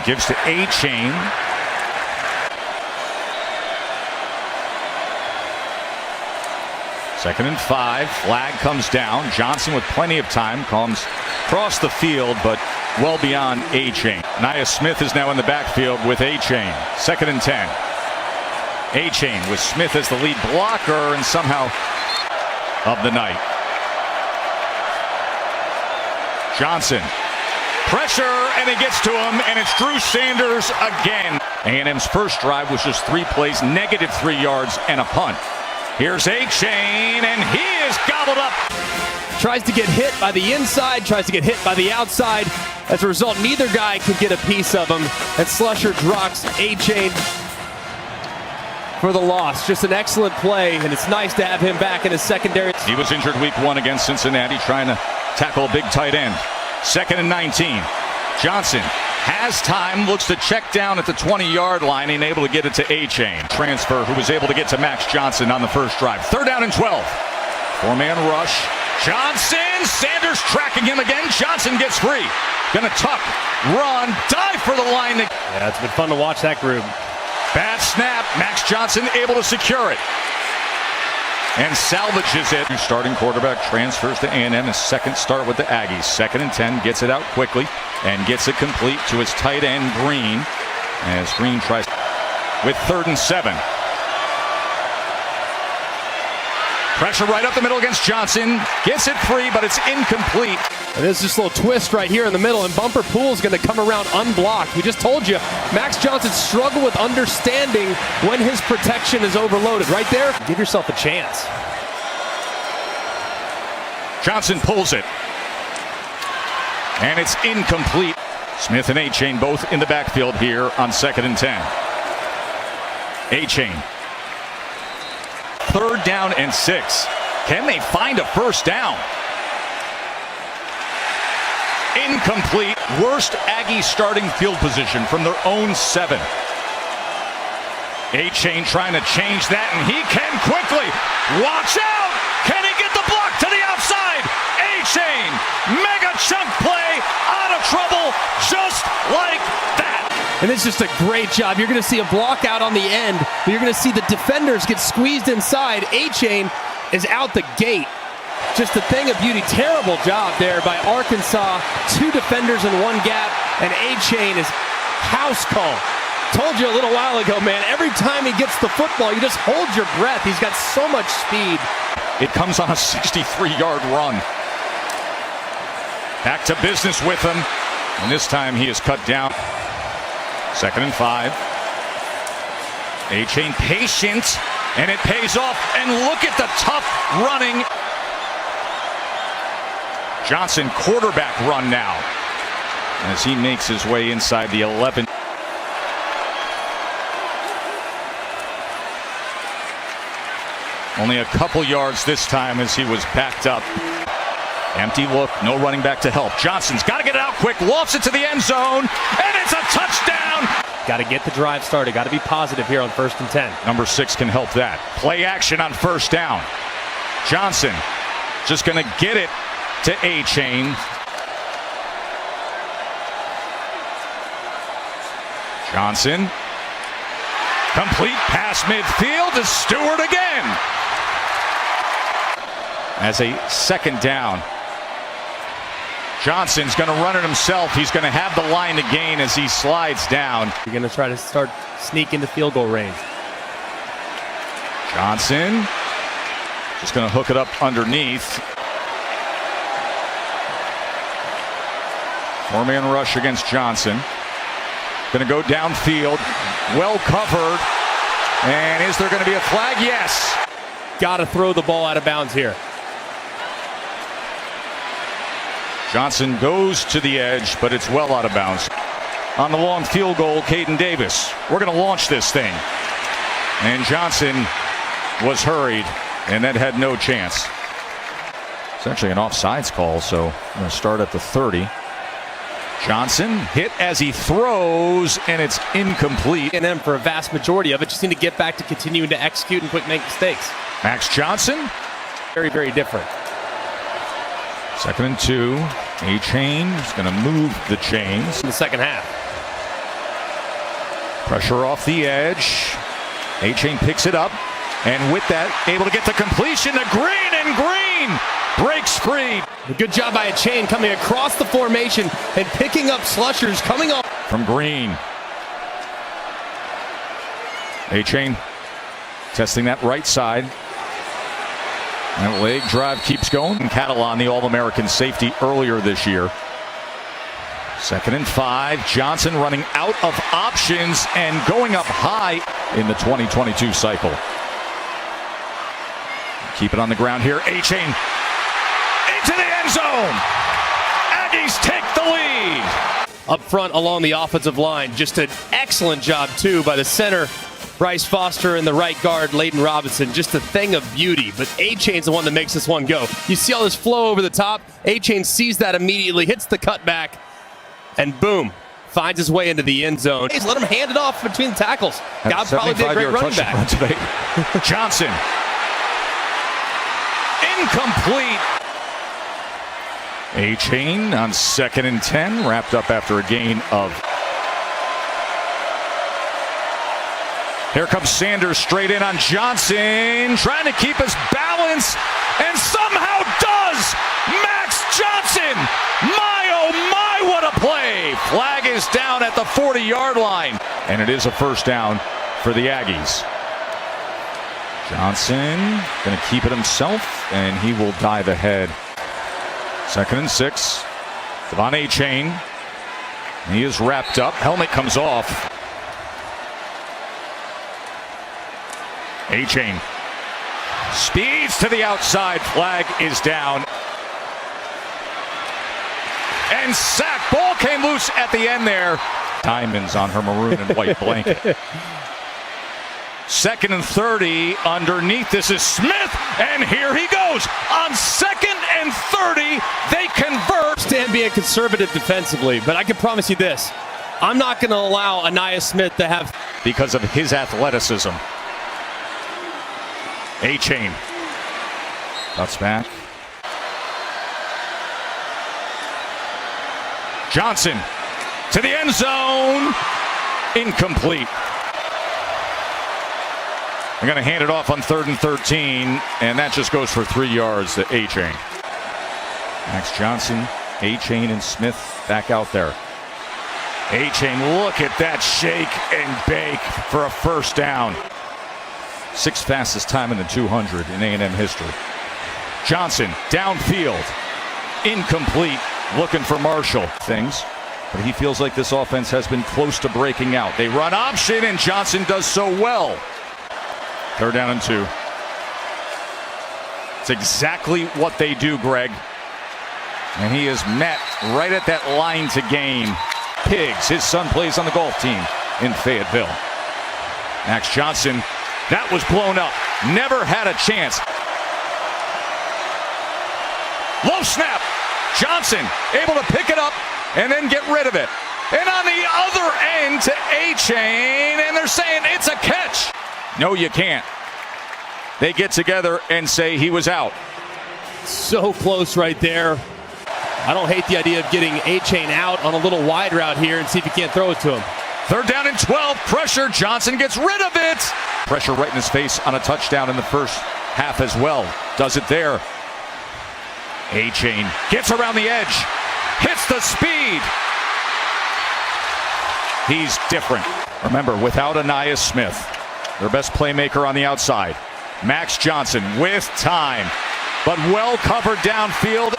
Gives to Achane. Second and 5. Flag comes down. Johnson with plenty of time comes across the field, but well beyond Achane. Nia Smith is now in the backfield with Achane. Second and 10. Achane with Smith as the lead blocker and somehow of the night. Johnson. Pressure, and it gets to him, and it's Drew Sanders again. A&M's first drive was just 3 plays, -3 yards, and a punt. Here's Achane, and he is gobbled up. Tries to get hit by the inside, tries to get hit by the outside. As a result, neither guy could get a piece of him, and Slusher drops Achane for the loss. Just an excellent play, and it's nice to have him back in his secondary. He was injured week 1 against Cincinnati, trying to tackle a big tight end. Second and 19. Johnson has time, looks to check down at the 20-yard line, and able to get it to Achane. Transfer who was able to get to Max Johnson on the first drive. Third down and 12. 4-man rush. Johnson, Sanders tracking him again. Johnson gets free. Gonna tuck, run, dive for the line. Yeah, it's been fun to watch that group. Bad snap. Max Johnson able to secure it. And salvages it. Starting quarterback transfers to A&M. His second start with the Aggies. Second and 10. Gets it out quickly and gets it complete to his tight end, Green. As Green tries with 3rd and 7. Pressure right up the middle against Johnson. Gets it free, but it's incomplete. And there's this little twist right here in the middle, and Bumper Pool's going to come around unblocked. We just told you, Max Johnson struggled with understanding when his protection is overloaded. Right there, give yourself a chance. Johnson pulls it. And it's incomplete. Smith and Achane both in the backfield here on 2nd and 10. Achane. 3rd down and 6. Can they find a first down? Incomplete. Worst Aggie starting field position from their own 7. Achane trying to change that, and he can quickly. Watch out! Can he get the block to the outside? Achane, mega chunk play, out of trouble, just like that. And it's just a great job. You're going to see a block out on the end, but you're going to see the defenders get squeezed inside. Achane is out the gate. Just a thing of beauty. Terrible job there by Arkansas. 2 defenders in 1 gap, and Achane is house call. Told you a little while ago, man, every time he gets the football, you just hold your breath. He's got so much speed. It comes on a 63-yard run. Back to business with him, and this time he is cut down. 2nd and 5. Achane patient, and it pays off. And look at the tough running. Johnson quarterback run now as he makes his way inside the 11. Only a couple yards this time as he was backed up. Empty look, no running back to help. Johnson's got to get it out quick, lofts it to the end zone, and it's a touchdown. Got to get the drive started. Got to be positive here on 1st and 10. Number 6 can help that. Play action on 1st down. Johnson just going to get it to Achane. Johnson. Complete pass midfield to Stewart again. As a 2nd down. Johnson's going to run it himself. He's going to have the line to gain as he slides down. You're going to try to start sneak into field goal range. Johnson just going to hook it up underneath. 4-man rush against Johnson. Going to go downfield. Well covered. And is there going to be a flag? Yes. Got to throw the ball out of bounds here. Johnson goes to the edge, but it's well out of bounds. On the long field goal, Caden Davis. We're going to launch this thing. And Johnson was hurried, and that had no chance. It's actually an offsides call, so I'm going to start at the 30. Johnson hit as he throws, and it's incomplete. And then for a vast majority of it, just need to get back to continuing to execute and quit making mistakes. Max Johnson. Very, very different. 2nd and 2. Achane is going to move the chains. In the second half. Pressure off the edge. Achane picks it up. And with that, able to get the completion to Green, and Green breaks free. Good job by Achane coming across the formation and picking up slushers coming off. From Green. Achane testing that right side. That leg drive keeps going. Catalan, the All-American safety earlier this year. 2nd and 5. Johnson running out of options and going up high in the 2022 cycle. Keep it on the ground here. Achane into the end zone. Aggies take the lead. Up front along the offensive line. Just an excellent job, too, by the center, Bryce Foster, and the right guard, Leighton Robinson. Just a thing of beauty. But Achane's the one that makes this one go. You see all this flow over the top. Achane sees that immediately, hits the cutback, and boom, finds his way into the end zone. He's let him hand it off between the tackles. God probably did a great running back. Today. Johnson. Incomplete. Achane on 2nd and 10, wrapped up after a gain of. Here comes Sanders straight in on Johnson, trying to keep his balance, and somehow does. Max Johnson. My, oh my, what a play. Flag is down at the 40-yard line, and it is a first down for the Aggies. Johnson going to keep it himself, and he will dive ahead. 2nd and 6. Devon Achane. He is wrapped up. Helmet comes off. Achane speeds to the outside. Flag is down. And sack. Ball came loose at the end there. Diamonds on her maroon and white blanket. 2nd and 30 underneath. This is Smith, and here he goes. On 2nd and 30, they convert. Stand being conservative defensively, but I can promise you this. I'm not going to allow Anaya Smith to have. Because of his athleticism. Achane. Cuts back. Johnson to the end zone. Incomplete. They're going to hand it off on 3rd and 13, and that just goes for 3 yards to Achane. Max Johnson, Achane, and Smith back out there. Achane, look at that shake and bake for a first down. 6th fastest time in the 200 in A&M history. Johnson, downfield, incomplete, looking for Marshall. But he feels like this offense has been close to breaking out. They run option, and Johnson does so well. 3rd down and 2. It's exactly what they do, Greg. And he is met right at that line to gain. Pigs, his son, plays on the golf team in Fayetteville. Max Johnson, that was blown up. Never had a chance. Low snap. Johnson able to pick it up and then get rid of it. And on the other end to Achane, and they're saying it's a catch. No, you can't. They get together and say he was out. So close right there. I don't hate the idea of getting Achane out on a little wide route here and see if he can't throw it to him. 3rd down and 12. Pressure. Johnson gets rid of it. Pressure right in his face on a touchdown in the first half as well. Does it there. Achane gets around the edge. Hits the speed. He's different. Remember, without Anaya Smith, their best playmaker on the outside. Max Johnson with time, but well covered downfield.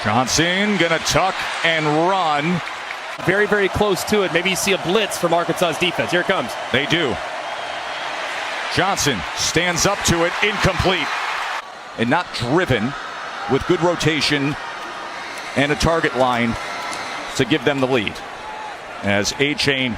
Johnson gonna tuck and run. Very, very close to it. Maybe you see a blitz from Arkansas's defense. Here it comes. They do. Johnson stands up to it, incomplete. And not driven, with good rotation and a target line to give them the lead. As Achane